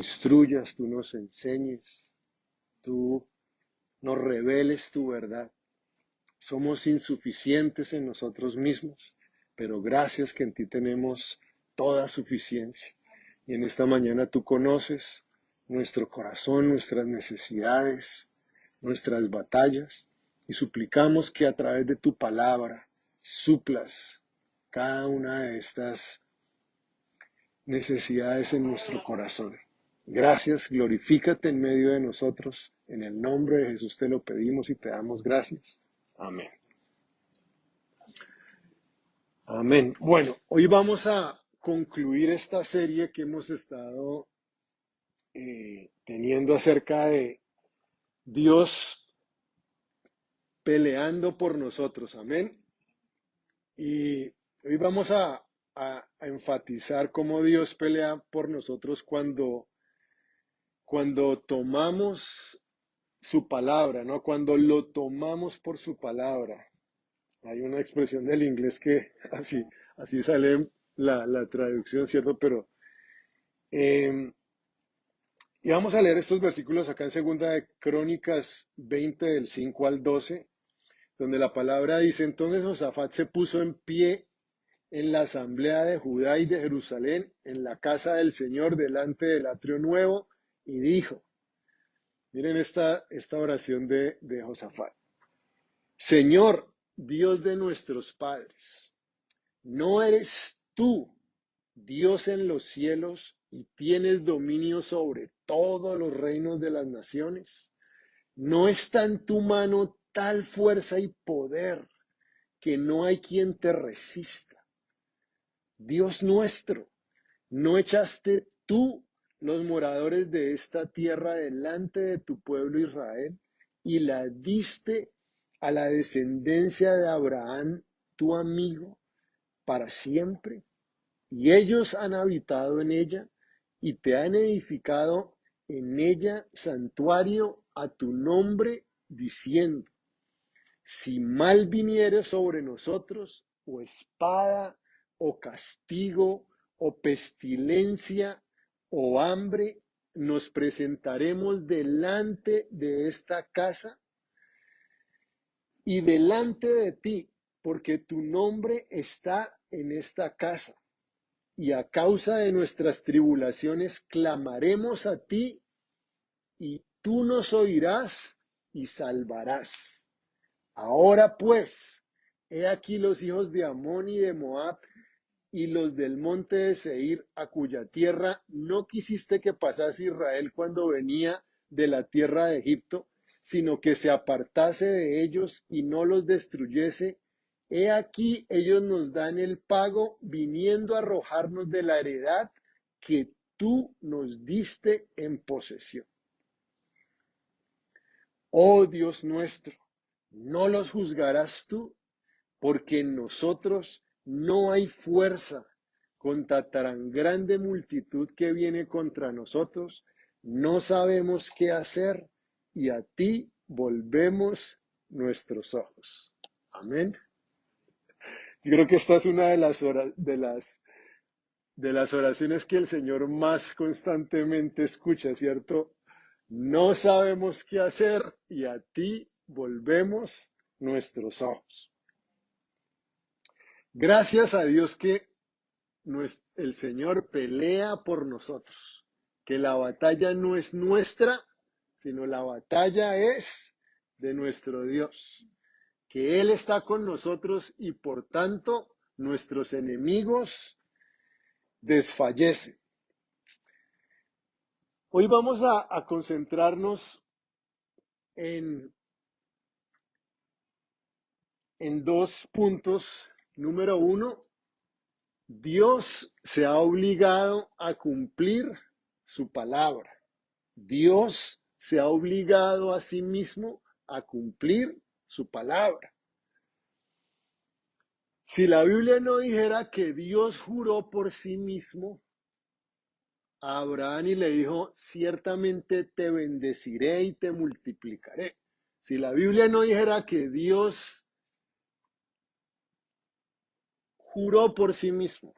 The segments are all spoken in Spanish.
instruyas, tú nos enseñes, tú nos reveles tu verdad. Somos insuficientes en nosotros mismos, pero gracias que en ti tenemos toda suficiencia. Y en esta mañana tú conoces nuestro corazón, nuestras necesidades, nuestras batallas, y suplicamos que a través de tu palabra suplas cada una de estas necesidades en nuestro corazón. Gracias, glorifícate en medio de nosotros. En el nombre de Jesús te lo pedimos y te damos gracias. Amén. Amén. Bueno, hoy vamos a concluir esta serie que hemos estado teniendo acerca de Dios peleando por nosotros. Amén. Y hoy vamos a enfatizar cómo Dios pelea por nosotros cuando tomamos su palabra, ¿no? Cuando lo tomamos por su palabra. Hay una expresión del inglés que así sale la traducción, ¿cierto? Pero, y vamos a leer estos versículos acá en Segunda de Crónicas 20, del 5 al 12, donde la palabra dice: entonces Josafat se puso en pie en la asamblea de Judá y de Jerusalén, en la casa del Señor, delante del atrio nuevo, y dijo, miren esta oración de Josafat: Señor, Dios de nuestros padres, ¿no eres tú Dios en los cielos y tienes dominio sobre todos los reinos de las naciones? ¿No está en tu mano tal fuerza y poder que no hay quien te resista? Dios nuestro, ¿no echaste tú los moradores de esta tierra delante de tu pueblo Israel y la diste a la descendencia de Abraham, tu amigo, para siempre? Y ellos han habitado en ella y te han edificado en ella santuario a tu nombre, diciendo: si mal viniere sobre nosotros, o espada, o castigo, o pestilencia, o hambre, nos presentaremos delante de esta casa y delante de ti, porque tu nombre está en esta casa. Y a causa de nuestras tribulaciones clamaremos a ti, y tú nos oirás y salvarás. Ahora pues, he aquí los hijos de Amón y de Moab y los del monte de Seir, a cuya tierra no quisiste que pasase Israel cuando venía de la tierra de Egipto, sino que se apartase de ellos y no los destruyese. He aquí ellos nos dan el pago, viniendo a arrojarnos de la heredad que tú nos diste en posesión. Oh Dios nuestro, ¿no los juzgarás tú? Porque en nosotros no hay fuerza contra tan grande multitud que viene contra nosotros. No sabemos qué hacer y a ti volvemos nuestros ojos. Amén. Yo creo que esta es una de las oraciones que el Señor más constantemente escucha, ¿cierto? No sabemos qué hacer y a ti volvemos nuestros ojos. Gracias a Dios que el Señor pelea por nosotros, que la batalla no es nuestra, sino la batalla es de nuestro Dios, que Él está con nosotros y por tanto nuestros enemigos desfallecen. Hoy vamos a concentrarnos en dos puntos. Número uno, Dios se ha obligado a cumplir su palabra. Dios se ha obligado a sí mismo a cumplir su palabra. Si la Biblia no dijera que Dios juró por sí mismo a Abraham y le dijo, ciertamente te bendeciré y te multiplicaré. Si la Biblia no dijera que Dios juró por sí mismo,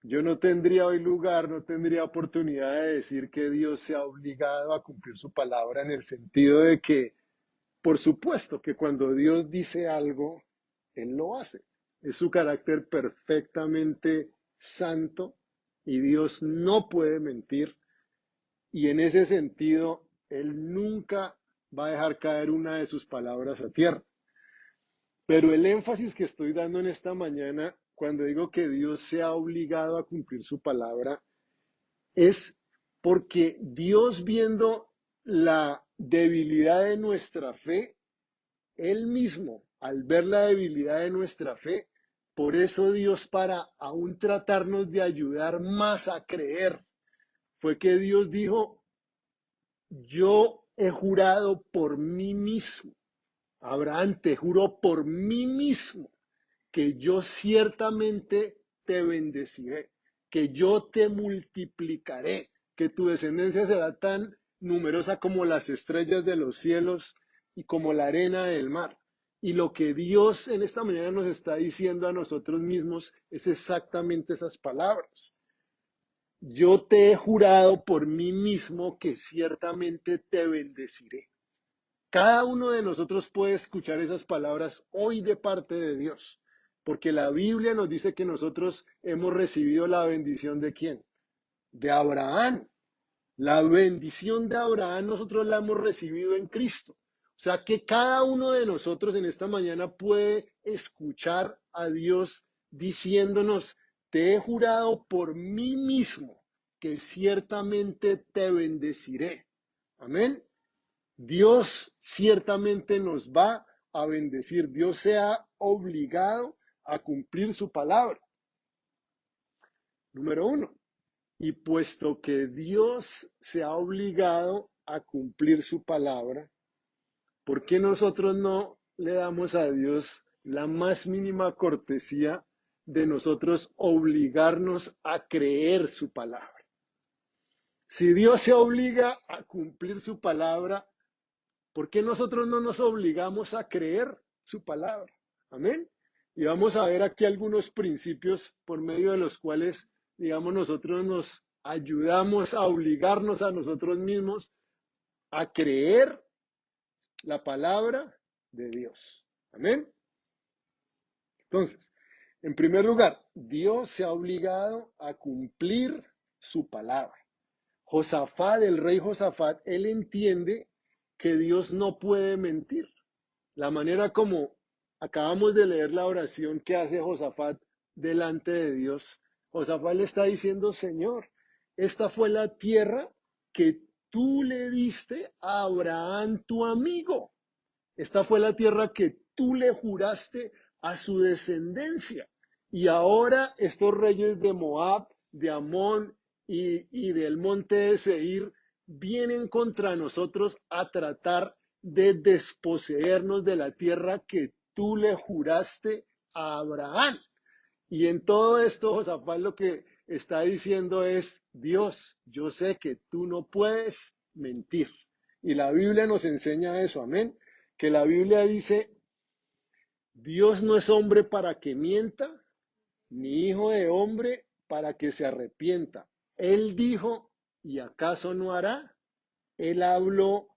Yo no tendría hoy lugar, no tendría oportunidad de decir que Dios se ha obligado a cumplir su palabra en el sentido de que, por supuesto, que cuando Dios dice algo, Él lo hace. Es su carácter perfectamente santo y Dios no puede mentir. Y en ese sentido, Él nunca va a dejar caer una de sus palabras a tierra. Pero el énfasis que estoy dando en esta mañana, cuando digo que Dios se ha obligado a cumplir su palabra, es porque Dios, viendo la debilidad de nuestra fe, Él mismo, al ver la debilidad de nuestra fe, por eso Dios, para aún tratarnos de ayudar más a creer, fue que Dios dijo: yo he jurado por mí mismo. Abraham, te juro por mí mismo que yo ciertamente te bendeciré, que yo te multiplicaré, que tu descendencia será tan numerosa como las estrellas de los cielos y como la arena del mar. Y lo que Dios en esta mañana nos está diciendo a nosotros mismos es exactamente esas palabras. Yo te he jurado por mí mismo que ciertamente te bendeciré. Cada uno de nosotros puede escuchar esas palabras hoy de parte de Dios, porque la Biblia nos dice que nosotros hemos recibido la bendición ¿de quién? De Abraham. La bendición de Abraham nosotros la hemos recibido en Cristo. O sea que cada uno de nosotros en esta mañana puede escuchar a Dios diciéndonos: te he jurado por mí mismo que ciertamente te bendeciré. Amén. Dios ciertamente nos va a bendecir. Dios se ha obligado a cumplir su palabra. Número uno. Y puesto que Dios se ha obligado a cumplir su palabra, ¿por qué nosotros no le damos a Dios la más mínima cortesía de nosotros obligarnos a creer su palabra? Si Dios se obliga a cumplir su palabra, ¿por qué nosotros no nos obligamos a creer su palabra? Amén. Y vamos a ver aquí algunos principios por medio de los cuales, digamos, nosotros nos ayudamos a obligarnos a nosotros mismos a creer la palabra de Dios. Amén. Entonces, en primer lugar, Dios se ha obligado a cumplir su palabra. Josafat, el rey Josafat, él entiende que Dios no puede mentir. La manera como acabamos de leer la oración que hace Josafat delante de Dios, Josafat le está diciendo: Señor, esta fue la tierra que tú le diste a Abraham, tu amigo. Esta fue la tierra que tú le juraste a su descendencia. Y ahora estos reyes de Moab, de Amón y del monte de Seir vienen contra nosotros a tratar de desposeernos de la tierra que tú le juraste a Abraham. Y en todo esto, Josafat lo que está diciendo es: Dios, yo sé que tú no puedes mentir. Y la Biblia nos enseña eso, amén. Que la Biblia dice: Dios no es hombre para que mienta, ni hijo de hombre para que se arrepienta. Él dijo, ¿y acaso no hará? Él habló,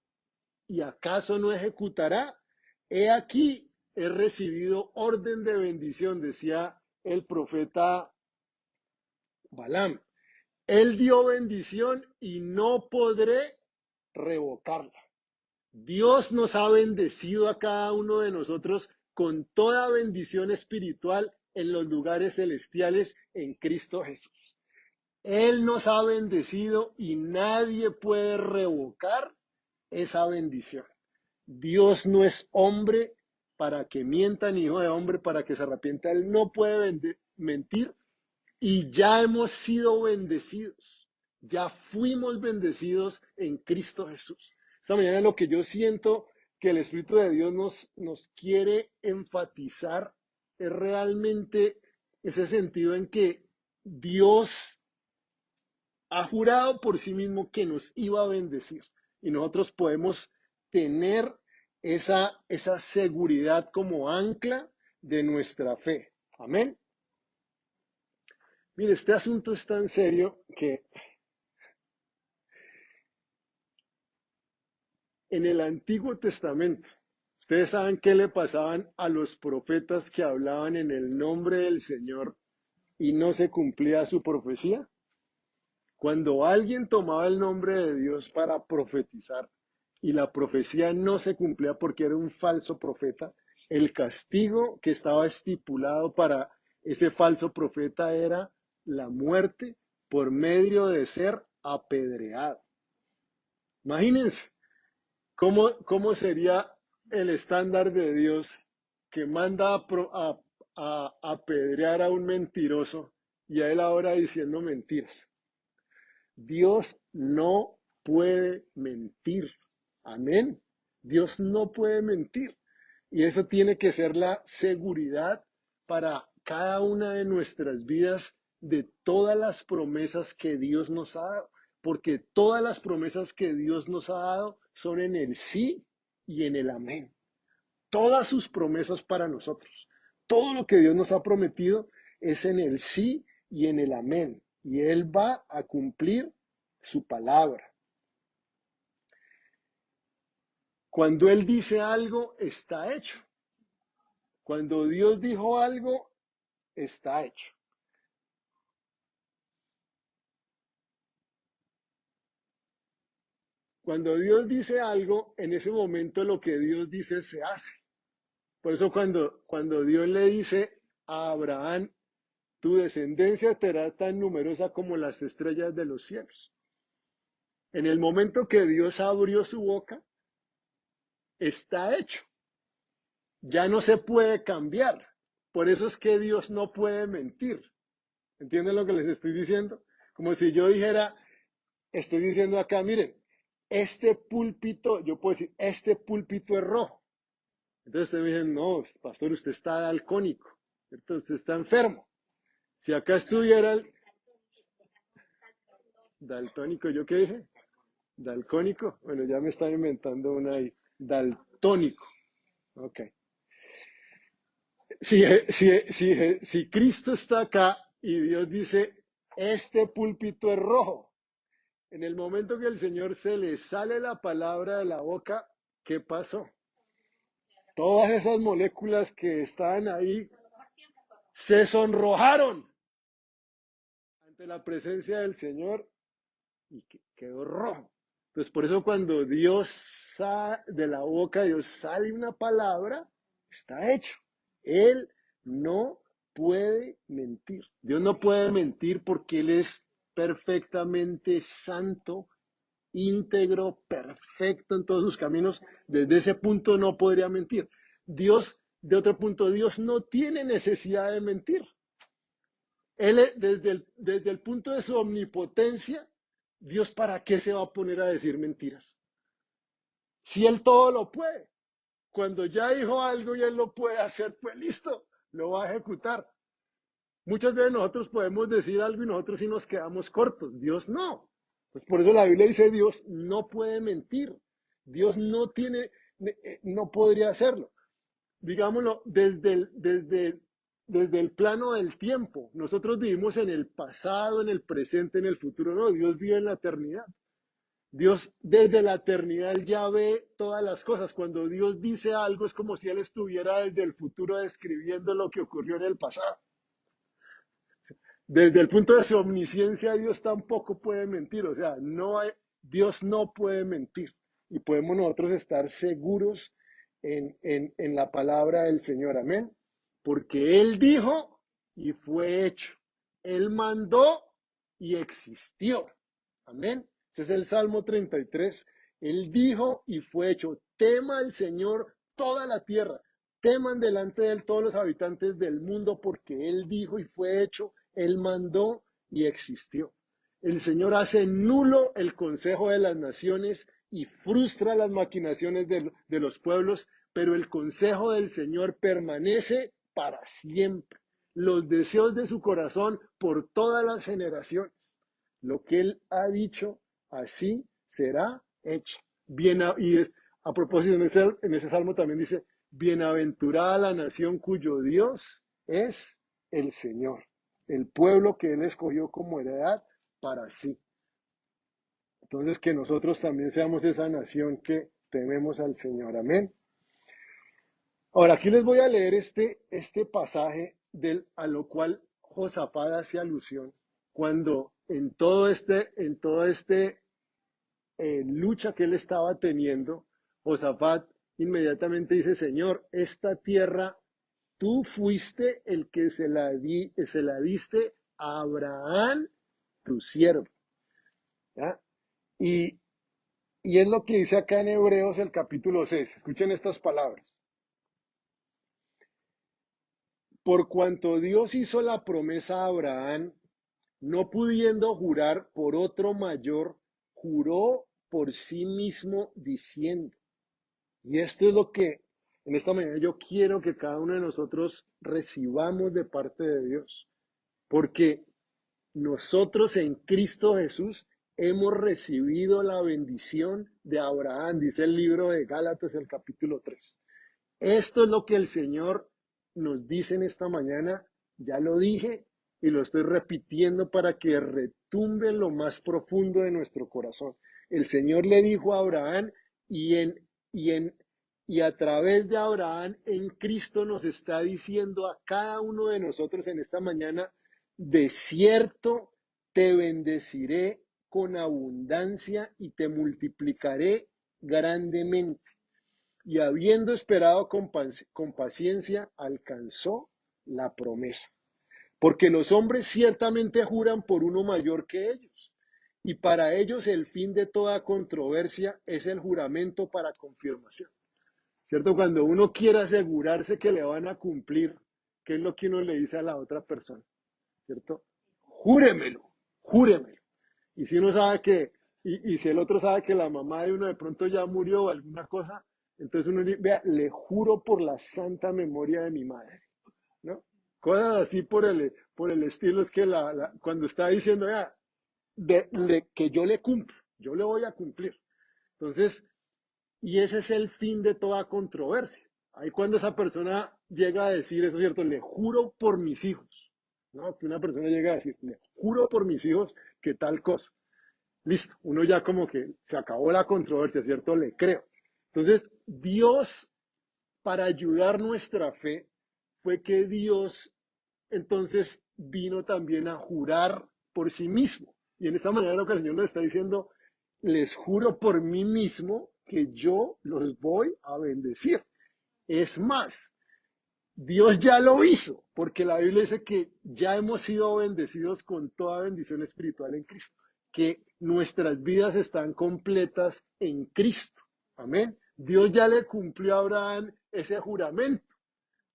¿y acaso no ejecutará? He aquí, he recibido orden de bendición, decía el profeta Balaam. Él dio bendición y no podré revocarla. Dios nos ha bendecido a cada uno de nosotros con toda bendición espiritual en los lugares celestiales en Cristo Jesús. Él nos ha bendecido y nadie puede revocar esa bendición. Dios no es hombre para que mienta, ni hijo de hombre para que se arrepienta. Él no puede mentir y ya hemos sido bendecidos. Ya fuimos bendecidos en Cristo Jesús. Esta mañana lo que yo siento que el Espíritu de Dios nos quiere enfatizar es realmente ese sentido en que Dios ha jurado por sí mismo que nos iba a bendecir. Y nosotros podemos tener esa seguridad como ancla de nuestra fe. Amén. Mire, este asunto es tan serio que en el Antiguo Testamento, ustedes saben qué le pasaban a los profetas que hablaban en el nombre del Señor y no se cumplía su profecía. Cuando alguien tomaba el nombre de Dios para profetizar y la profecía no se cumplía porque era un falso profeta, el castigo que estaba estipulado para ese falso profeta era la muerte por medio de ser apedreado. Imagínense cómo sería el estándar de Dios que manda a apedrear a un mentiroso y a él ahora diciendo mentiras. Dios no puede mentir. Amén. Dios no puede mentir. Y eso tiene que ser la seguridad para cada una de nuestras vidas de todas las promesas que Dios nos ha dado. Porque todas las promesas que Dios nos ha dado son en el sí y en el amén. Todas sus promesas para nosotros. Todo lo que Dios nos ha prometido es en el sí y en el amén. Y Él va a cumplir su palabra. Cuando Él dice algo, está hecho. Cuando Dios dijo algo, está hecho. Cuando Dios dice algo, en ese momento lo que Dios dice se hace. Por eso cuando Dios le dice a Abraham, tu descendencia será tan numerosa como las estrellas de los cielos. En el momento que Dios abrió su boca, está hecho. Ya no se puede cambiar. Por eso es que Dios no puede mentir. ¿Entienden lo que les estoy diciendo? Como si yo dijera, estoy diciendo acá, miren, este púlpito, yo puedo decir, este púlpito es rojo. Entonces ustedes me dicen, no, pastor, usted está dalcónico, ¿cierto? Usted está enfermo. Si acá estuviera el daltónico, ¿yo qué dije? Dalcónico. Bueno, ya me están inventando una ahí. Daltónico. Ok. Si Cristo está acá y Dios dice, este púlpito es rojo, en el momento que el Señor se le sale la palabra de la boca, ¿qué pasó? Todas esas moléculas que estaban ahí se sonrojaron ante la presencia del Señor y quedó rojo. Entonces, por eso cuando de la boca de Dios sale una palabra, está hecho. Él no puede mentir. Dios no puede mentir porque Él es perfectamente santo, íntegro, perfecto en todos sus caminos. Desde ese punto no podría mentir. Dios, de otro punto, Dios no tiene necesidad de mentir. Él, desde el punto de su omnipotencia, Dios, ¿para qué se va a poner a decir mentiras? Si Él todo lo puede. Cuando ya dijo algo y Él lo puede hacer, pues listo, lo va a ejecutar. Muchas veces nosotros podemos decir algo y nosotros sí nos quedamos cortos. Dios no. Pues por eso la Biblia dice, Dios no puede mentir. Dios no podría hacerlo. Digámoslo, desde el plano del tiempo. Nosotros vivimos en el pasado, en el presente, en el futuro. No, Dios vive en la eternidad. Dios desde la eternidad Él ya ve todas las cosas. Cuando Dios dice algo es como si Él estuviera desde el futuro describiendo lo que ocurrió en el pasado. Desde el punto de su omnisciencia, Dios tampoco puede mentir. O sea, Dios no puede mentir. Y podemos nosotros estar seguros en la palabra del Señor. Amén. Porque Él dijo y fue hecho. Él mandó y existió. Amén. Ese es el Salmo 33. Él dijo y fue hecho. Tema al Señor toda la tierra. Teman delante de Él todos los habitantes del mundo porque Él dijo y fue hecho. Él mandó y existió. El Señor hace nulo el consejo de las naciones y frustra las maquinaciones de los pueblos, pero el consejo del Señor permanece para siempre. Los deseos de su corazón por todas las generaciones. Lo que Él ha dicho, así será hecho. A propósito, en ese salmo también dice, bienaventurada la nación cuyo Dios es el Señor. el pueblo que Él escogió como heredad para sí. Entonces, que nosotros también seamos esa nación que tememos al Señor. Amén. Ahora, aquí les voy a leer este pasaje a lo cual Josafat hace alusión cuando en lucha que él estaba teniendo, Josafat inmediatamente dice, Señor, esta tierra tú fuiste el que se la diste a Abraham, tu siervo. ¿Ya? Y, y es lo que dice acá en Hebreos el capítulo 6. Escuchen estas palabras. Por cuanto Dios hizo la promesa a Abraham, no pudiendo jurar por otro mayor, juró por sí mismo diciendo. Y esto es lo que en esta mañana yo quiero que cada uno de nosotros recibamos de parte de Dios. Porque nosotros en Cristo Jesús hemos recibido la bendición de Abraham, dice el libro de Gálatas, el capítulo 3. Esto es lo que el Señor nos dice en esta mañana. Ya lo dije y lo estoy repitiendo para que retumbe en lo más profundo de nuestro corazón. El Señor le dijo a Abraham y y en y a través de Abraham en Cristo nos está diciendo a cada uno de nosotros en esta mañana, de cierto te bendeciré con abundancia y te multiplicaré grandemente. Y habiendo esperado con paciencia, alcanzó la promesa. Porque los hombres ciertamente juran por uno mayor que ellos. Y para ellos el fin de toda controversia es el juramento para confirmación. ¿Cierto? Cuando uno quiere asegurarse que le van a cumplir, ¿qué es lo que uno le dice a la otra persona? ¿Cierto? Júremelo, júremelo. Y si uno sabe y si el otro sabe que la mamá de uno de pronto ya murió o alguna cosa, entonces uno dice, vea, le juro por la santa memoria de mi madre, ¿no? Cosas así por el estilo es que cuando está diciendo, vea, que yo le cumplo, yo le voy a cumplir. Entonces, y ese es el fin de toda controversia. Ahí cuando esa persona llega a decir eso, ¿cierto? Le juro por mis hijos, ¿no? Que una persona llega a decir, le juro por mis hijos que tal cosa. Listo, uno ya como que se acabó la controversia, ¿cierto? Le creo. Entonces, Dios, para ayudar nuestra fe, fue que Dios entonces vino también a jurar por sí mismo. Y en esta manera lo que el Señor nos está diciendo, les juro por mí mismo que yo los voy a bendecir. Es más, Dios ya lo hizo, porque la Biblia dice que ya hemos sido bendecidos con toda bendición espiritual en Cristo, que nuestras vidas están completas en Cristo. Amén. Dios ya le cumplió a Abraham ese juramento.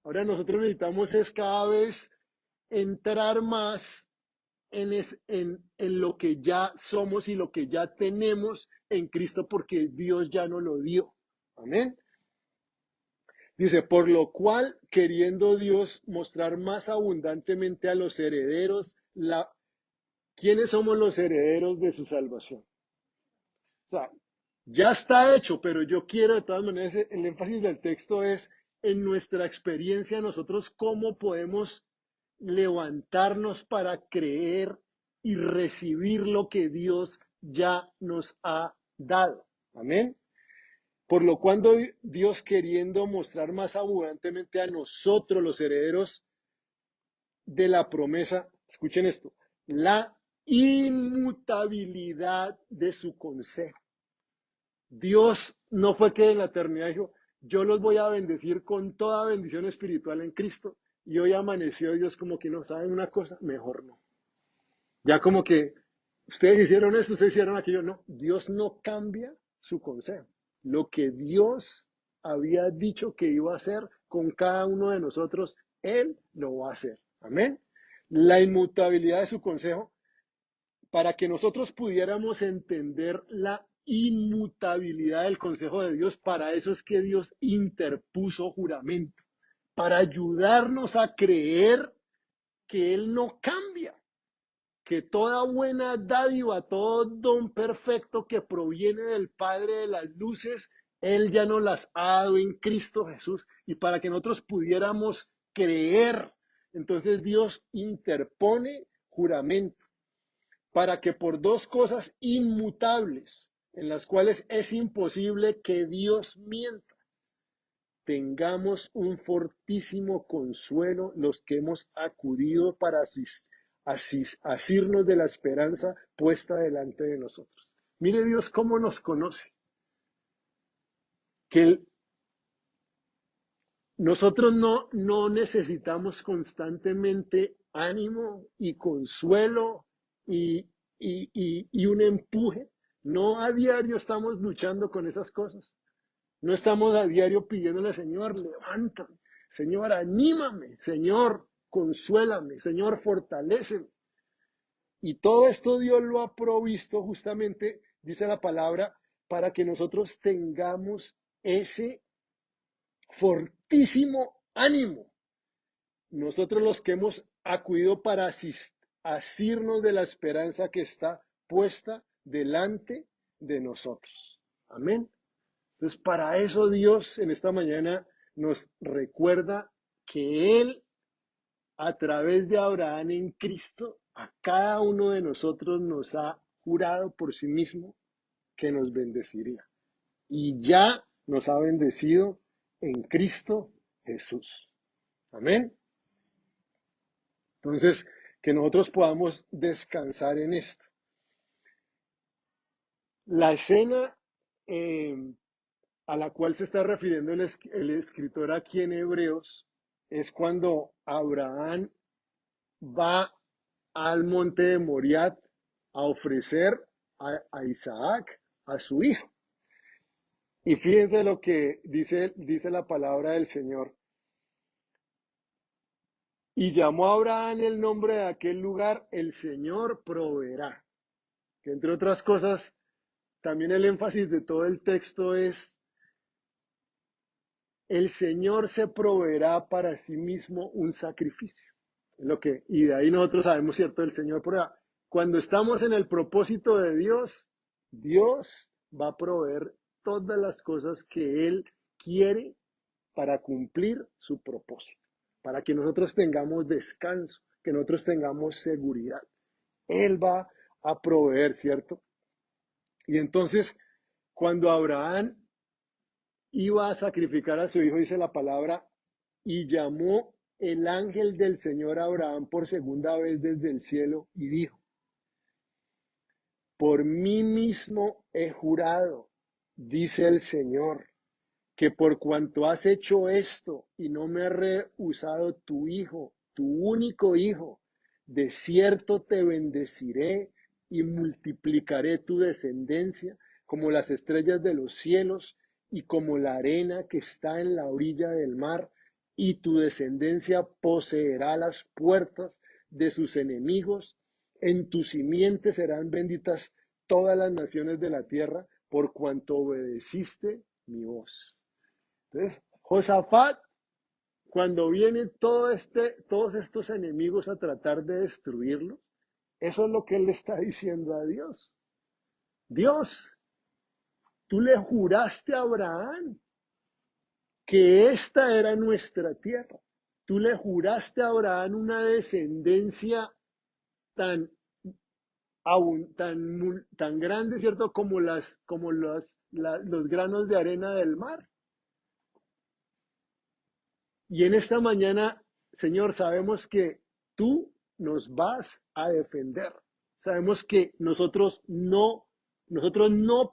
Ahora nosotros necesitamos es cada vez entrar más en lo que ya somos y lo que ya tenemos en Cristo porque Dios ya nos lo dio. Amén. Dice, por lo cual, queriendo Dios mostrar más abundantemente a los herederos, ¿quiénes somos los herederos de su salvación? O sea, ya está hecho, pero yo quiero de todas maneras, el énfasis del texto es en nuestra experiencia, nosotros cómo podemos levantarnos para creer y recibir lo que Dios ya nos ha dado. Amén. Por lo cual Dios queriendo mostrar más abundantemente a nosotros los herederos de la promesa, escuchen esto, la inmutabilidad de su consejo. Dios no fue que en la eternidad dijo, yo los voy a bendecir con toda bendición espiritual en Cristo, y hoy amaneció Dios como que no saben una cosa, mejor no. Ya como que ustedes hicieron esto, ustedes hicieron aquello, no, Dios no cambia su consejo. Lo que Dios había dicho que iba a hacer con cada uno de nosotros, Él lo va a hacer. Amén. La inmutabilidad de su consejo, para que nosotros pudiéramos entender la inmutabilidad del consejo de Dios, para eso es que Dios interpuso juramento, para ayudarnos a creer que Él no cambia, que toda buena dádiva, todo don perfecto que proviene del Padre de las luces, Él ya nos las ha dado en Cristo Jesús. Y para que nosotros pudiéramos creer Entonces Dios interpone juramento para que por dos cosas inmutables, en las cuales es imposible que Dios mienta, tengamos un fortísimo consuelo los que hemos acudido para asirnos de la esperanza puesta delante de nosotros. Mire Dios cómo nos conoce, que nosotros no necesitamos constantemente ánimo y consuelo y un empuje. No a diario estamos luchando con esas cosas. No estamos a diario pidiéndole, Señor, levántame, Señor, anímame, Señor, consuélame, Señor, fortaléceme. Y todo esto Dios lo ha provisto justamente, dice la palabra, para que nosotros tengamos ese fortísimo ánimo. Nosotros los que hemos acudido para asirnos de la esperanza que está puesta delante de nosotros. Amén. Entonces, para eso Dios en esta mañana nos recuerda que Él, a través de Abraham en Cristo, a cada uno de nosotros nos ha jurado por sí mismo que nos bendeciría. Y ya nos ha bendecido en Cristo Jesús. Amén. Entonces, que nosotros podamos descansar en esto. La escena a la cual se está refiriendo el escritor aquí en Hebreos es cuando Abraham va al monte de Moriat a ofrecer a Isaac, a su hijo. Y fíjense lo que dice la palabra del Señor. Y llamó a Abraham el nombre de aquel lugar, el Señor proveerá. Que entre otras cosas, también el énfasis de todo el texto es, el Señor se proveerá para sí mismo un sacrificio. Y de ahí nosotros sabemos, ¿cierto? El Señor prueba. Cuando estamos en el propósito de Dios, Dios va a proveer todas las cosas que Él quiere para cumplir su propósito, para que nosotros tengamos descanso, que nosotros tengamos seguridad. Él va a proveer, ¿cierto? Y entonces, cuando Abraham iba a sacrificar a su hijo, dice la palabra, y llamó el ángel del Señor a Abraham por segunda vez desde el cielo y dijo, por mí mismo he jurado, dice el Señor, que por cuanto has hecho esto y no me has rehusado tu hijo, tu único hijo, de cierto te bendeciré y multiplicaré tu descendencia como las estrellas de los cielos y como la arena que está en la orilla del mar, y tu descendencia poseerá las puertas de sus enemigos. En tu simiente serán benditas todas las naciones de la tierra, por cuanto obedeciste mi voz. Entonces, Josafat, cuando vienen todos estos enemigos a tratar de destruirlo, eso es lo que él le está diciendo a Dios. Dios, tú le juraste a Abraham que esta era nuestra tierra. Tú le juraste a Abraham una descendencia tan, tan grande, ¿cierto? Como los granos de arena del mar. Y en esta mañana, Señor, sabemos que tú nos vas a defender. Sabemos que nosotros no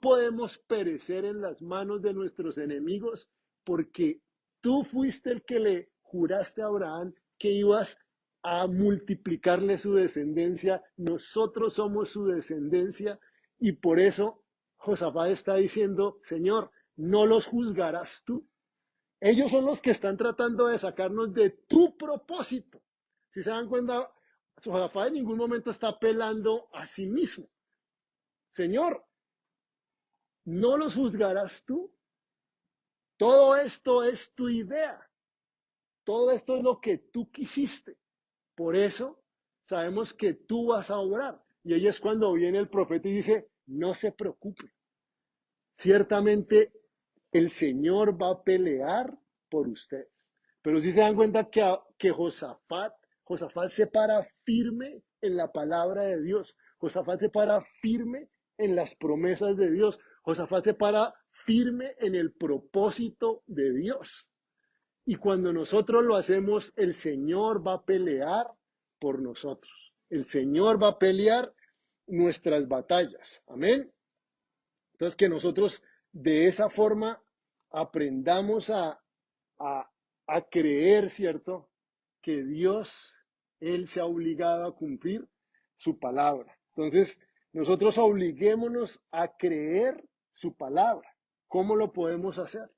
podemos perecer en las manos de nuestros enemigos, porque tú fuiste el que le juraste a Abraham que ibas a multiplicarle su descendencia. Nosotros somos su descendencia, y por eso Josafat está diciendo, Señor, no los juzgarás tú. Ellos son los que están tratando de sacarnos de tu propósito. Si se dan cuenta, Josafat en ningún momento está apelando a sí mismo. Señor, no los juzgarás tú. Todo esto es tu idea. Todo esto es lo que tú quisiste. Por eso sabemos que tú vas a obrar. Y ahí es cuando viene el profeta y dice, no se preocupe. Ciertamente el Señor va a pelear por ustedes. Pero si se dan cuenta que Josafat Josafat se para firme en la palabra de Dios. Josafat se para firme en las promesas de Dios. Josafat se para firme en el propósito de Dios. Y cuando nosotros lo hacemos, el Señor va a pelear por nosotros. El Señor va a pelear nuestras batallas. Amén. Entonces, que nosotros de esa forma aprendamos a, a creer, ¿cierto? Que Dios, Él se ha obligado a cumplir su palabra. Entonces, nosotros obliguémonos a creer su palabra. ¿Cómo lo podemos hacer?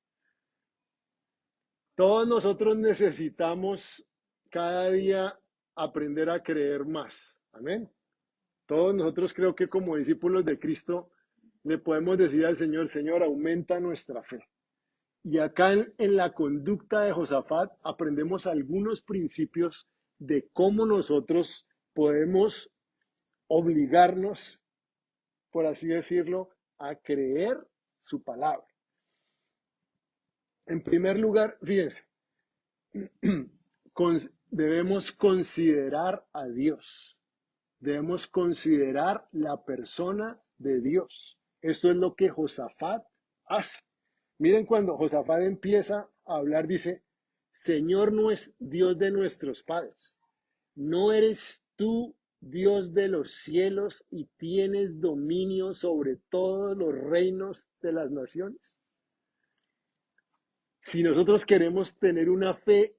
Todos nosotros necesitamos cada día aprender a creer más. Amén. Todos nosotros creo que como discípulos de Cristo le podemos decir al Señor, Señor, aumenta nuestra fe. Y acá en la conducta de Josafat aprendemos algunos principios de cómo nosotros podemos obligarnos, por así decirlo, a creer su palabra. En primer lugar, fíjense, debemos considerar a Dios. Debemos considerar la persona de Dios. Esto es lo que Josafat hace. Miren cuando Josafat empieza a hablar, dice, Señor no es Dios de nuestros padres. ¿No eres tú Dios de los cielos y tienes dominio sobre todos los reinos de las naciones? Si nosotros queremos tener una fe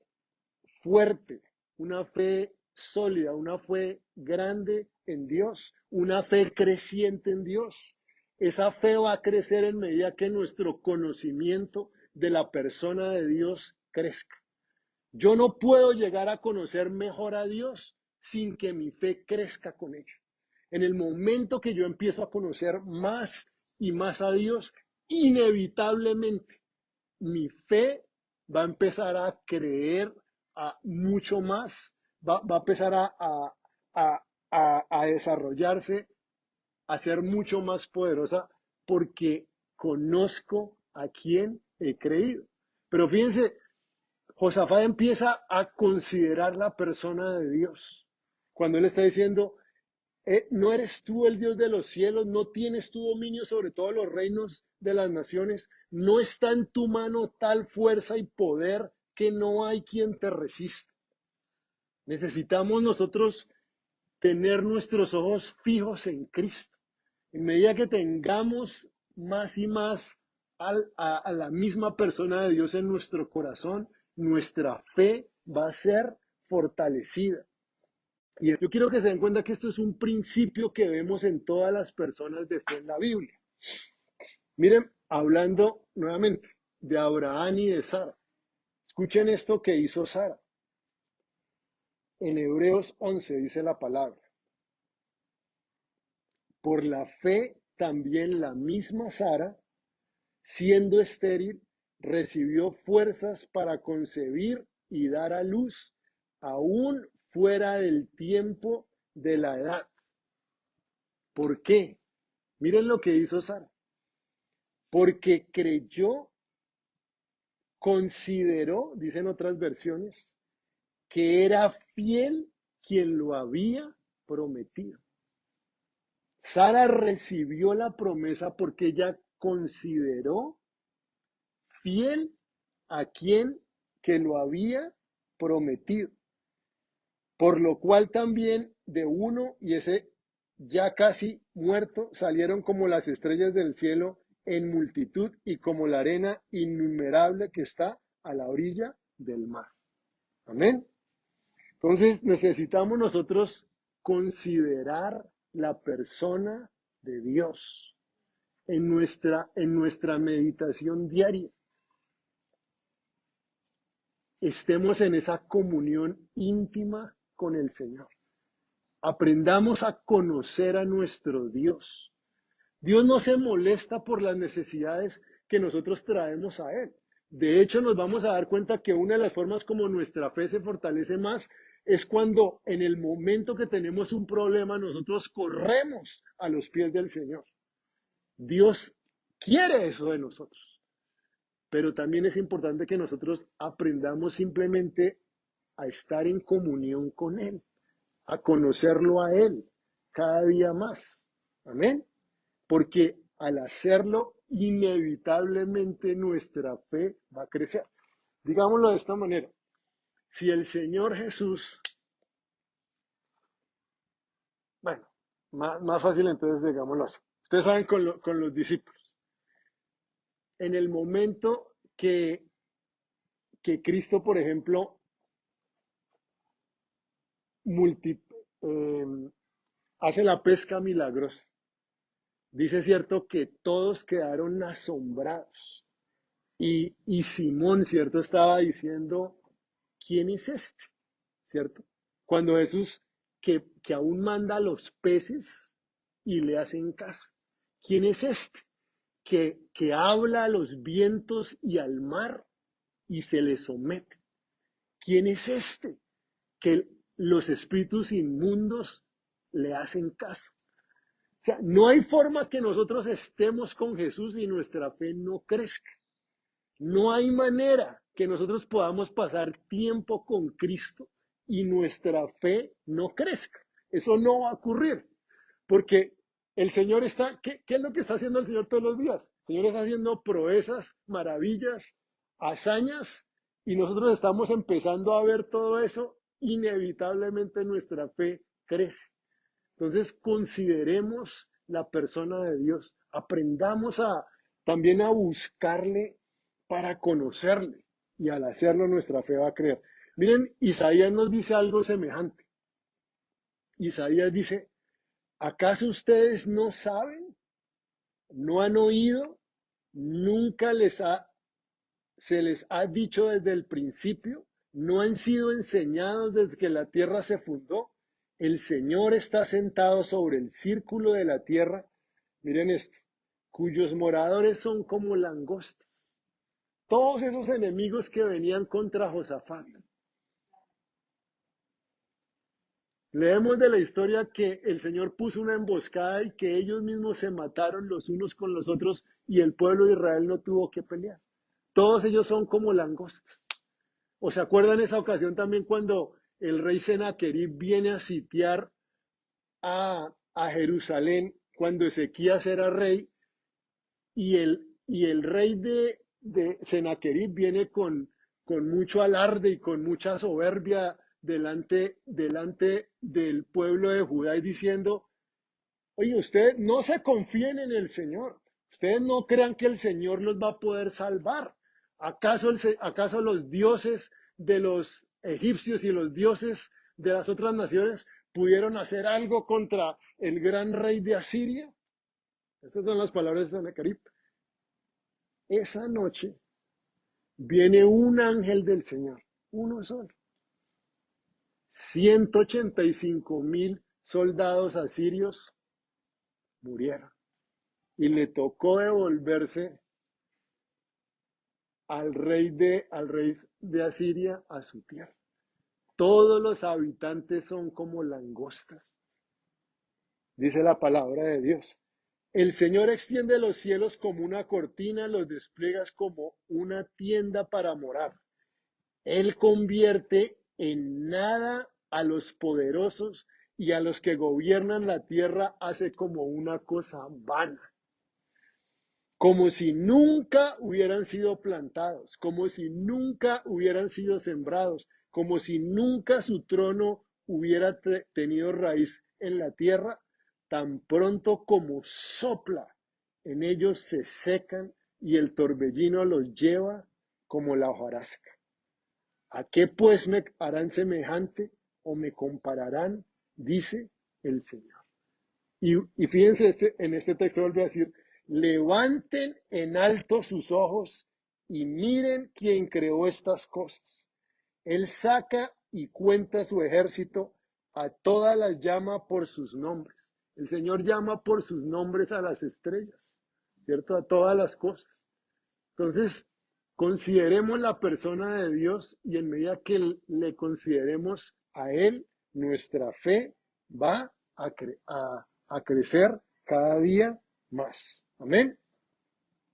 fuerte, una fe sólida, una fe grande en Dios, una fe creciente en Dios. Esa fe va a crecer en medida que nuestro conocimiento de la persona de Dios crezca. Yo no puedo llegar a conocer mejor a Dios sin que mi fe crezca con ello. En el momento que yo empiezo a conocer más y más a Dios, inevitablemente mi fe va a empezar a creer mucho más, va a empezar a desarrollarse, a ser mucho más poderosa, porque conozco a quien he creído. Pero fíjense, Josafat empieza a considerar la persona de Dios. Cuando él está diciendo, ¿no eres tú el Dios de los cielos? ¿No tienes tu dominio sobre todos los reinos de las naciones? ¿No está en tu mano tal fuerza y poder que no hay quien te resista? Necesitamos nosotros tener nuestros ojos fijos en Cristo. En medida que tengamos más y más a la misma persona de Dios en nuestro corazón, nuestra fe va a ser fortalecida. Y yo quiero que se den cuenta que esto es un principio que vemos en todas las personas de fe en la Biblia. Miren, hablando nuevamente de Abraham y de Sara. Escuchen esto que hizo Sara. En Hebreos 11 dice la palabra. Por la fe también la misma Sara, siendo estéril, recibió fuerzas para concebir y dar a luz, aún fuera del tiempo de la edad. ¿Por qué? Miren lo que hizo Sara. Porque creyó, consideró, dicen otras versiones, que era fiel quien lo había prometido. Sara recibió la promesa porque ella consideró fiel a quien que lo había prometido. Por lo cual también de uno y ese ya casi muerto salieron como las estrellas del cielo en multitud y como la arena innumerable que está a la orilla del mar. Amén. Entonces necesitamos nosotros considerar la persona de Dios en nuestra meditación diaria. Estemos en esa comunión íntima con el Señor. Aprendamos a conocer a nuestro Dios. Dios no se molesta por las necesidades que nosotros traemos a Él. De hecho, nos vamos a dar cuenta que una de las formas como nuestra fe se fortalece más es cuando en el momento que tenemos un problema nosotros corremos a los pies del Señor. Dios quiere eso de nosotros, pero también es importante que nosotros aprendamos simplemente a estar en comunión con Él, a conocerlo a Él cada día más. Amén. Porque al hacerlo, inevitablemente nuestra fe va a crecer. Digámoslo de esta manera. Si el Señor Jesús, bueno, más fácil entonces digámoslo así. Ustedes saben con los discípulos. En el momento que Cristo, por ejemplo, multi, eh, hace la pesca milagrosa, dice cierto que todos quedaron asombrados. Y Simón, ¿cierto? Estaba diciendo, ¿quién es este? ¿Cierto? Cuando Jesús, que aún manda a los peces y le hacen caso. ¿Quién es este? Que habla a los vientos y al mar y se le somete. ¿Quién es este? Que los espíritus inmundos le hacen caso. O sea, no hay forma que nosotros estemos con Jesús y nuestra fe no crezca. No hay manera que nosotros podamos pasar tiempo con Cristo y nuestra fe no crezca. Eso no va a ocurrir, porque el Señor está, ¿qué es lo que está haciendo el Señor todos los días? El Señor está haciendo proezas, maravillas, hazañas, y nosotros estamos empezando a ver todo eso, inevitablemente nuestra fe crece. Entonces consideremos la persona de Dios, aprendamos también a buscarle para conocerle y al hacerlo nuestra fe va a creer. Miren, Isaías nos dice algo semejante. Isaías dice, ¿acaso ustedes no saben? ¿No han oído? ¿Nunca se les ha dicho desde el principio? ¿No han sido enseñados desde que la tierra se fundó? El Señor está sentado sobre el círculo de la tierra. Miren esto, cuyos moradores son como langostas. Todos esos enemigos que venían contra Josafat. Leemos de la historia que el Señor puso una emboscada y que ellos mismos se mataron los unos con los otros y el pueblo de Israel no tuvo que pelear. Todos ellos son como langostas. ¿O se acuerdan esa ocasión también cuando el rey Senaquerib viene a sitiar a Jerusalén cuando Ezequías era rey y el rey de Senaquerib viene con mucho alarde y con mucha soberbia delante del pueblo de Judá y diciendo, oye, ustedes no se confíen en el Señor, ustedes no crean que el Señor los va a poder salvar. ¿Acaso los dioses de los egipcios y los dioses de las otras naciones pudieron hacer algo contra el gran rey de Asiria? Estas son las palabras de Senaquerib. Esa noche viene un ángel del Señor, uno solo. 185,000 soldados asirios murieron. Y le tocó devolverse al rey de Asiria a su tierra. Todos los habitantes son como langostas, dice la palabra de Dios. El Señor extiende los cielos como una cortina, los despliegas como una tienda para morar. Él convierte en nada a los poderosos y a los que gobiernan la tierra hace como una cosa vana. Como si nunca hubieran sido plantados, como si nunca hubieran sido sembrados, como si nunca su trono hubiera tenido raíz en la tierra, tan pronto como sopla, en ellos se secan y el torbellino los lleva como la hojarasca. ¿A qué pues me harán semejante o me compararán? Dice el Señor. Y fíjense, en este texto vuelve a decir, levanten en alto sus ojos y miren quién creó estas cosas. Él saca y cuenta su ejército, a todas las llama por sus nombres. El Señor llama por sus nombres a las estrellas, ¿cierto? A todas las cosas. Entonces, consideremos la persona de Dios y en medida que le consideremos a Él, nuestra fe va a crecer cada día más. Amén.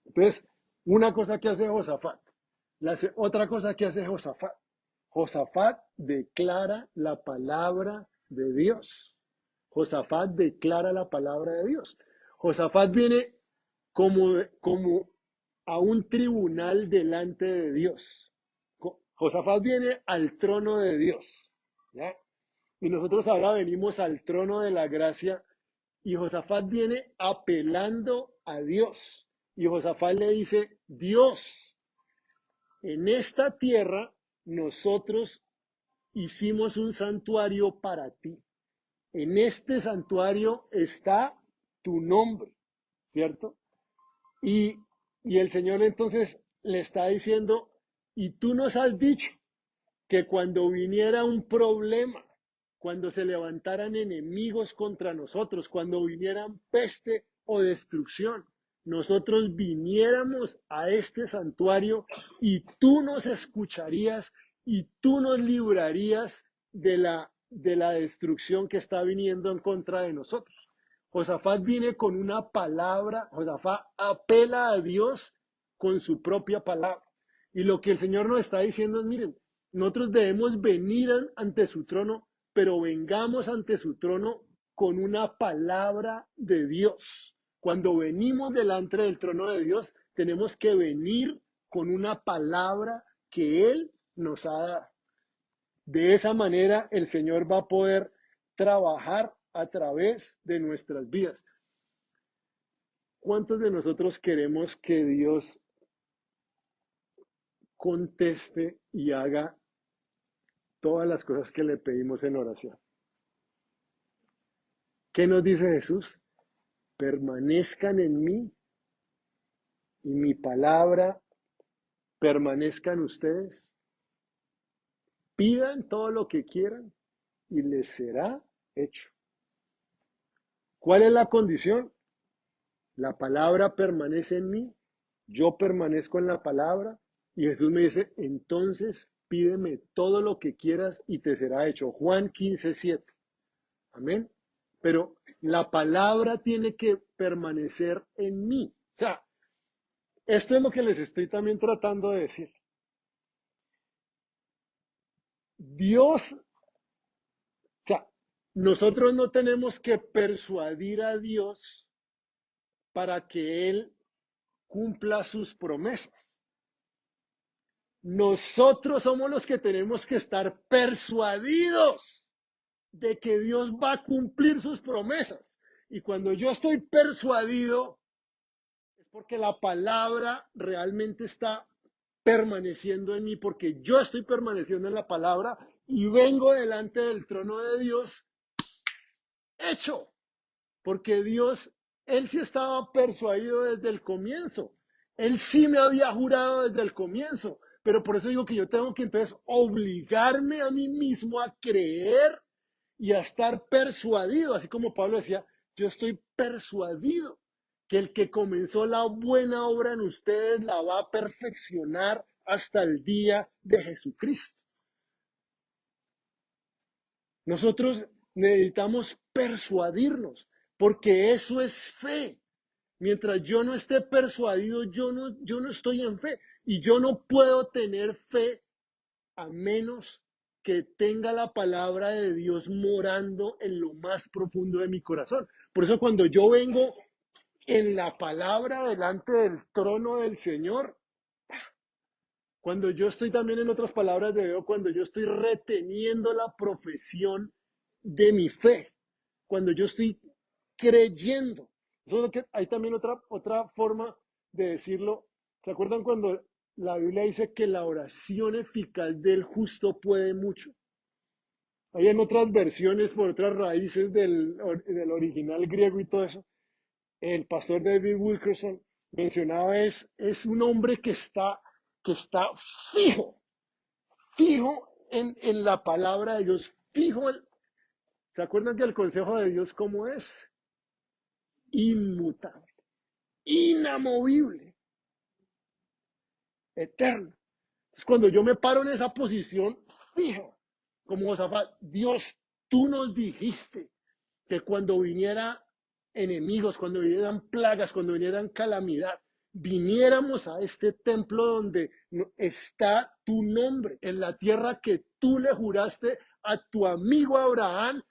Entonces, una cosa que hace Josafat, otra cosa que hace Josafat, Josafat declara la palabra de Dios. Josafat declara la palabra de Dios. Josafat viene como a un tribunal delante de Dios. Josafat viene al trono de Dios. ¿Ya? Y nosotros ahora venimos al trono de la gracia y Josafat viene apelando a Dios. Y Josafat le dice, Dios, en esta tierra nosotros hicimos un santuario para ti. En este santuario está tu nombre, ¿cierto? Y, y el Señor entonces le está diciendo, y tú nos has dicho que cuando viniera un problema, cuando se levantaran enemigos contra nosotros, cuando vinieran peste o destrucción, nosotros viniéramos a este santuario y tú nos escucharías y tú nos librarías de la destrucción que está viniendo en contra de nosotros. Josafat viene con una palabra, Josafat apela a Dios con su propia palabra. Y lo que el Señor nos está diciendo es, miren, nosotros debemos venir ante su trono, pero vengamos ante su trono con una palabra de Dios. Cuando venimos delante del trono de Dios, tenemos que venir con una palabra que Él nos ha dado. De esa manera el Señor va a poder trabajar a través de nuestras vidas. ¿Cuántos de nosotros queremos que Dios conteste y haga todas las cosas que le pedimos en oración? ¿Qué nos dice Jesús? Permanezcan en mí y mi palabra permanezca en ustedes. Pidan todo lo que quieran y les será hecho. ¿Cuál es la condición? La palabra permanece en mí, yo permanezco en la palabra y Jesús me dice, entonces pídeme todo lo que quieras y te será hecho. Juan 15:7. Amén. Pero la palabra tiene que permanecer en mí. O sea, esto es lo que les estoy también tratando de decir. Dios, o sea, nosotros no tenemos que persuadir a Dios para que Él cumpla sus promesas. Nosotros somos los que tenemos que estar persuadidos de que Dios va a cumplir sus promesas. Y cuando yo estoy persuadido, es porque la palabra realmente está permaneciendo en mí, porque yo estoy permaneciendo en la palabra y vengo delante del trono de Dios hecho, porque Dios, Él sí estaba persuadido desde el comienzo, Él sí me había jurado desde el comienzo, pero por eso digo que yo tengo que entonces obligarme a mí mismo a creer y a estar persuadido, así como Pablo decía, yo estoy persuadido que el que comenzó la buena obra en ustedes la va a perfeccionar hasta el día de Jesucristo. Nosotros necesitamos persuadirnos, porque eso es fe. Mientras yo no esté persuadido, yo no estoy en fe. Y yo no puedo tener fe a menos que tenga la palabra de Dios morando en lo más profundo de mi corazón. Por eso cuando yo vengo en la palabra delante del trono del Señor, cuando yo estoy también en otras palabras de Dios, cuando yo estoy reteniendo la profesión de mi fe, cuando yo estoy creyendo. Eso es lo que, hay también otra forma de decirlo. ¿Se acuerdan cuando la Biblia dice que la oración eficaz del justo puede mucho? Hay en otras versiones, por otras raíces del original griego y todo eso. El pastor David Wilkerson mencionaba es un hombre que está fijo, fijo en la palabra de Dios, fijo. ¿Se acuerdan que el consejo de Dios cómo es? Inmutable, inamovible, eterno. Entonces, cuando yo me paro en esa posición, fijo, como Josafat, Dios, tú nos dijiste que cuando viniera enemigos, cuando vinieran plagas, cuando vinieran calamidad, viniéramos a este templo donde está tu nombre, en la tierra que tú le juraste a tu amigo Abraham,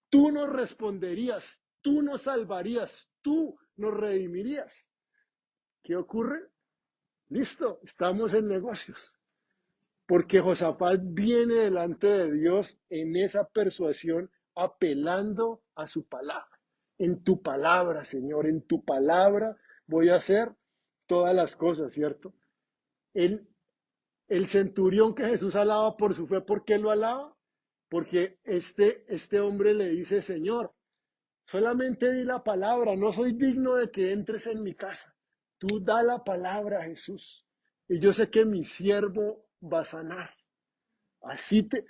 tú nos responderías, tú nos salvarías, tú nos redimirías. ¿Qué ocurre? Listo, estamos en negocios. Porque Josafat viene delante de Dios en esa persuasión, apelando a su palabra. En tu palabra, Señor, en tu palabra voy a hacer todas las cosas, ¿cierto? El, el centurión que Jesús alaba por su fe, ¿por qué lo alaba? Porque este hombre le dice, Señor, solamente di la palabra, no soy digno de que entres en mi casa. Tú da la palabra, Jesús. Y yo sé que mi siervo va a sanar. Así te,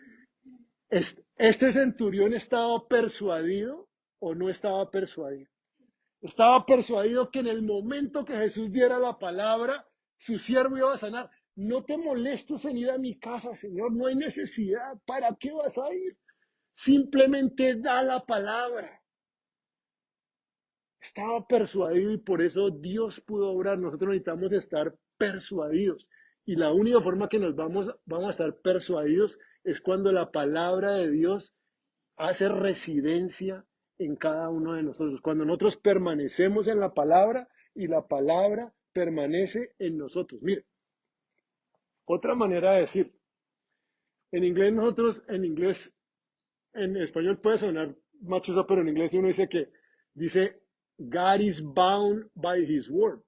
este centurión estaba persuadido o no estaba persuadido. Estaba persuadido que en el momento que Jesús diera la palabra, su siervo iba a sanar. No te molestes en ir a mi casa, Señor, no hay necesidad. ¿Para qué vas a ir? Simplemente da la palabra. Estaba persuadido y por eso Dios pudo obrar. Nosotros necesitamos estar persuadidos. Y la única forma que nos vamos a estar persuadidos es cuando la palabra de Dios hace residencia en cada uno de nosotros. Cuando nosotros permanecemos en la palabra y la palabra permanece en nosotros. Mire, otra manera de decir, en inglés nosotros, en español puede sonar machoso, pero en inglés uno dice, God is bound by his word.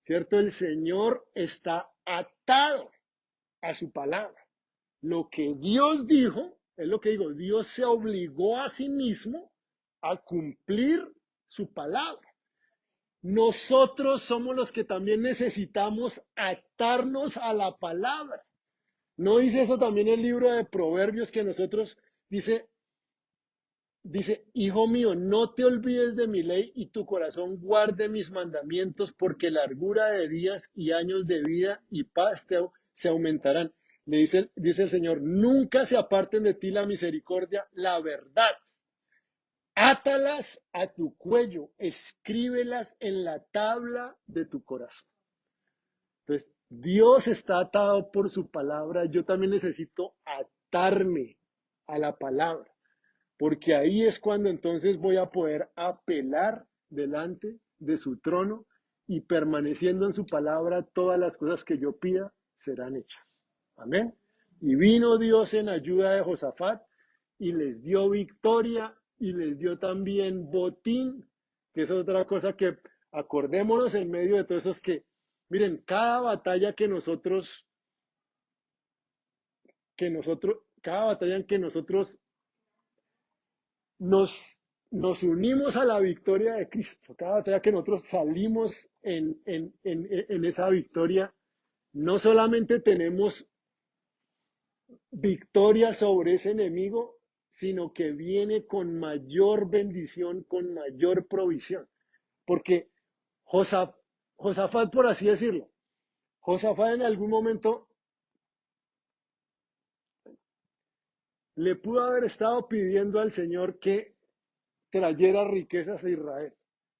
¿Cierto? El Señor está atado a su palabra. Lo que Dios dijo, es lo que digo, Dios se obligó a sí mismo a cumplir su palabra. Nosotros somos los que también necesitamos atarnos a la palabra. ¿No dice eso también el libro de Proverbios que nosotros dice, hijo mío, no te olvides de mi ley y tu corazón guarde mis mandamientos, porque largura de días y años de vida y paz se aumentarán? Dice el Señor, nunca se aparten de ti la misericordia, la verdad. Átalas a tu cuello, escríbelas en la tabla de tu corazón. Entonces, Dios está atado por su palabra. Yo también necesito atarme a la palabra, porque ahí es cuando entonces voy a poder apelar delante de su trono y permaneciendo en su palabra, todas las cosas que yo pida serán hechas. Amén. Y vino Dios en ayuda de Josafat y les dio victoria y les dio también botín, que es otra cosa que acordémonos en medio de todo eso, es que, miren, cada batalla cada batalla en que nosotros nos unimos a la victoria de Cristo. Cada batalla que nosotros salimos en esa victoria, no solamente tenemos victoria sobre ese enemigo, sino que viene con mayor bendición, con mayor provisión. Porque Josafat, por así decirlo, Josafat en algún momento le pudo haber estado pidiendo al Señor que trayera riquezas a Israel.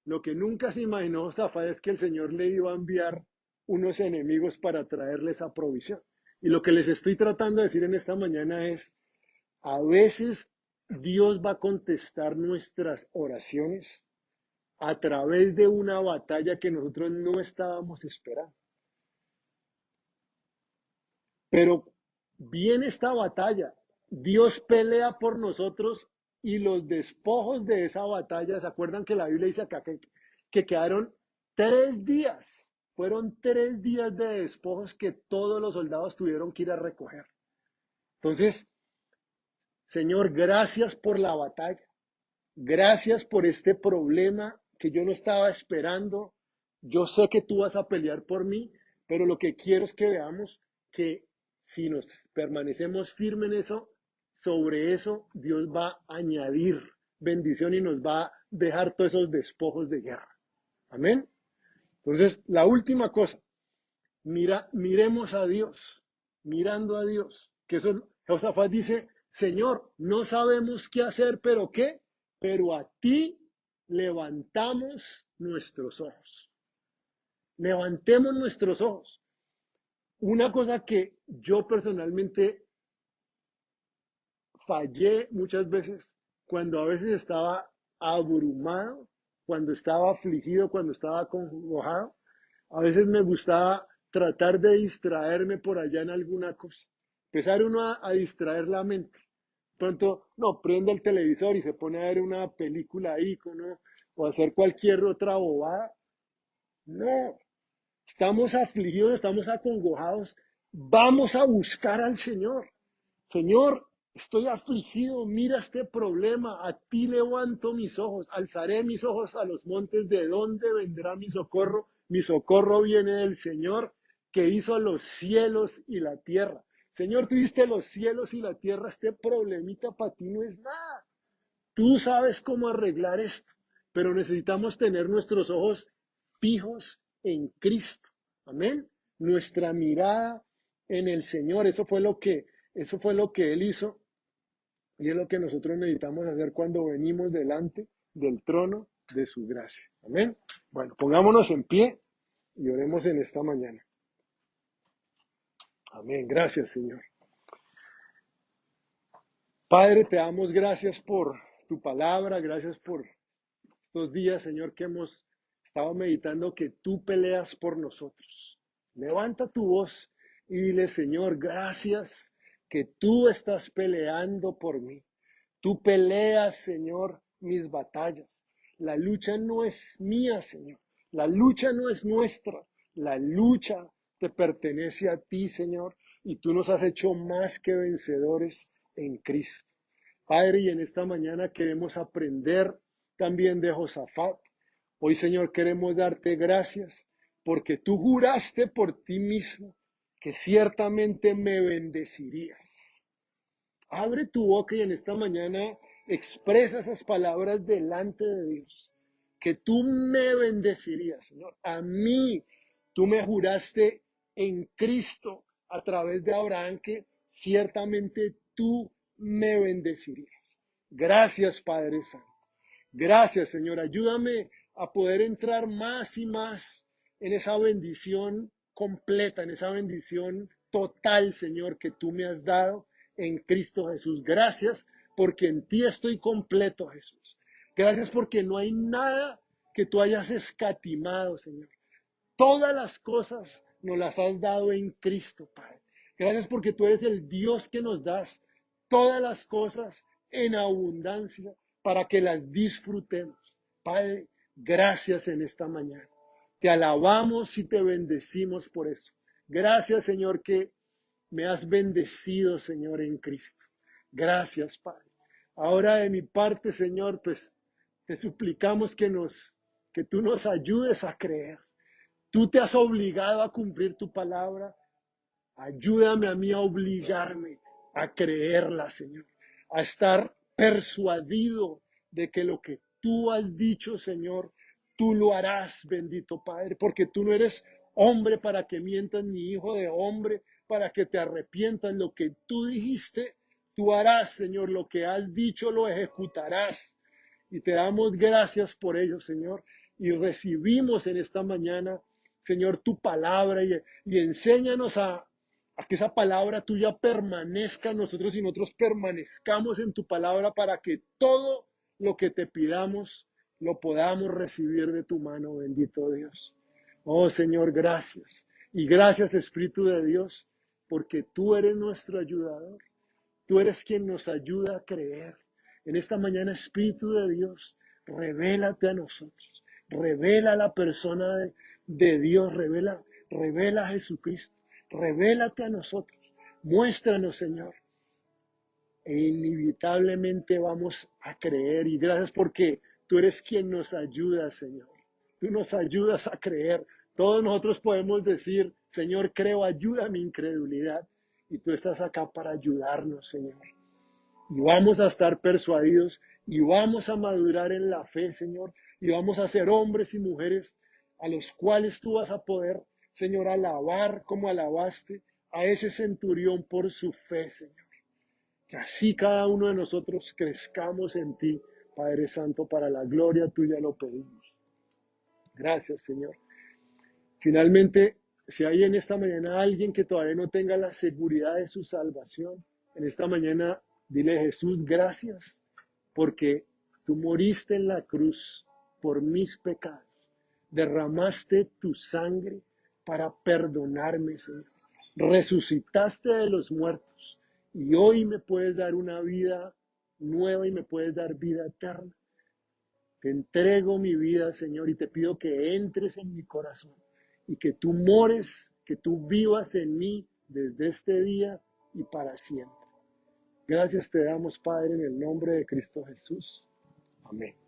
Lo que nunca se imaginó Josafat es que el Señor le iba a enviar unos enemigos para traerles esa provisión. Y lo que les estoy tratando de decir en esta mañana es, a veces Dios va a contestar nuestras oraciones a través de una batalla que nosotros no estábamos esperando. Pero viene esta batalla, Dios pelea por nosotros y los despojos de esa batalla, ¿se acuerdan que la Biblia dice acá que quedaron 3 días? Fueron 3 días de despojos que todos los soldados tuvieron que ir a recoger. Entonces, Señor, gracias por la batalla. Gracias por este problema que yo no estaba esperando. Yo sé que tú vas a pelear por mí, pero lo que quiero es que veamos que si nos permanecemos firmes en eso, sobre eso Dios va a añadir bendición y nos va a dejar todos esos despojos de guerra. Amén. Entonces, la última cosa, miremos a Dios, mirando a Dios, que eso, Josafat dice, Señor, no sabemos qué hacer, pero ¿qué? Pero a ti levantamos nuestros ojos. Levantemos nuestros ojos. Una cosa que yo personalmente fallé muchas veces, cuando a veces estaba abrumado, cuando estaba afligido, cuando estaba acongojado, a veces me gustaba tratar de distraerme por allá en alguna cosa. Empezar uno a distraer la mente. Pronto, no, prende el televisor y se pone a ver una película ahí, ¿no? O hacer cualquier otra bobada. No, estamos afligidos, estamos acongojados. Vamos a buscar al Señor. Señor, estoy afligido, mira este problema, a ti levanto mis ojos, alzaré mis ojos a los montes, ¿de dónde vendrá mi socorro? Mi socorro viene del Señor que hizo los cielos y la tierra. Señor, tú hiciste los cielos y la tierra, este problemita para ti no es nada. Tú sabes cómo arreglar esto, pero necesitamos tener nuestros ojos fijos en Cristo. Amén. Nuestra mirada en el Señor. Eso fue lo que Él hizo y es lo que nosotros necesitamos hacer cuando venimos delante del trono de su gracia. Amén. Bueno, pongámonos en pie y oremos en esta mañana. Amén. Gracias, Señor. Padre, te damos gracias por tu palabra, gracias por estos días, Señor, que hemos estado meditando que tú peleas por nosotros. Levanta tu voz y dile, Señor, gracias que tú estás peleando por mí. Tú peleas, Señor, mis batallas. La lucha no es mía, Señor. La lucha no es nuestra. La lucha te pertenece a ti, Señor, y tú nos has hecho más que vencedores en Cristo. Padre, y en esta mañana queremos aprender también de Josafat. Hoy, Señor, queremos darte gracias porque tú juraste por ti mismo que ciertamente me bendecirías. Abre tu boca y en esta mañana expresa esas palabras delante de Dios. Que tú me bendecirías, Señor. A mí tú me juraste en Cristo a través de Abraham que ciertamente tú me bendecirías. Gracias, Padre Santo. Gracias, Señor. Ayúdame a poder entrar más y más en esa bendición completa, en esa bendición total, Señor, que tú me has dado en Cristo Jesús. Gracias porque en ti estoy completo, Jesús. Gracias porque no hay nada que tú hayas escatimado, Señor. Todas las cosas nos las has dado en Cristo, Padre. Gracias porque tú eres el Dios que nos das todas las cosas en abundancia para que las disfrutemos. Padre, gracias en esta mañana. Te alabamos y te bendecimos por eso. Gracias, Señor, que me has bendecido, Señor, en Cristo. Gracias, Padre. Ahora de mi parte, Señor, pues te suplicamos que tú nos ayudes a creer. Tú te has obligado a cumplir tu palabra. Ayúdame a mí a obligarme a creerla, Señor. A estar persuadido de que lo que tú has dicho, Señor, tú lo harás, bendito Padre, porque tú no eres hombre para que mientas, ni hijo de hombre para que te arrepientas. Lo que tú dijiste, tú harás, Señor. Lo que has dicho, lo ejecutarás. Y te damos gracias por ello, Señor. Y recibimos en esta mañana, Señor, tu palabra y enséñanos a que esa palabra tuya permanezca en nosotros y nosotros permanezcamos en tu palabra para que todo lo que te pidamos lo podamos recibir de tu mano, bendito Dios. Oh Señor, gracias. Y gracias Espíritu de Dios, porque tú eres nuestro ayudador. Tú eres quien nos ayuda a creer. En esta mañana, Espíritu de Dios, revélate a nosotros. Revela la persona de Dios. Revela a Jesucristo. Revélate a nosotros. Muéstranos, Señor. E inevitablemente vamos a creer. Y gracias porque tú eres quien nos ayuda, Señor. Tú nos ayudas a creer. Todos nosotros podemos decir, Señor, creo, ayuda a mi incredulidad. Y tú estás acá para ayudarnos, Señor. Y vamos a estar persuadidos y vamos a madurar en la fe, Señor. Y vamos a ser hombres y mujeres a los cuales tú vas a poder, Señor, alabar como alabaste a ese centurión por su fe, Señor. Que así cada uno de nosotros crezcamos en ti, Padre Santo, para la gloria tuya lo pedimos. Gracias, Señor. Finalmente, si hay en esta mañana alguien que todavía no tenga la seguridad de su salvación, en esta mañana dile: Jesús, gracias porque tú moriste en la cruz por mis pecados, derramaste tu sangre para perdonarme, Señor. Resucitaste de los muertos y hoy me puedes dar una vida nueva y me puedes dar vida eterna. Te entrego mi vida, Señor, y te pido que entres en mi corazón y que tú mores, que tú vivas en mí desde este día y para siempre. Gracias te damos, Padre, en el nombre de Cristo Jesús. Amén.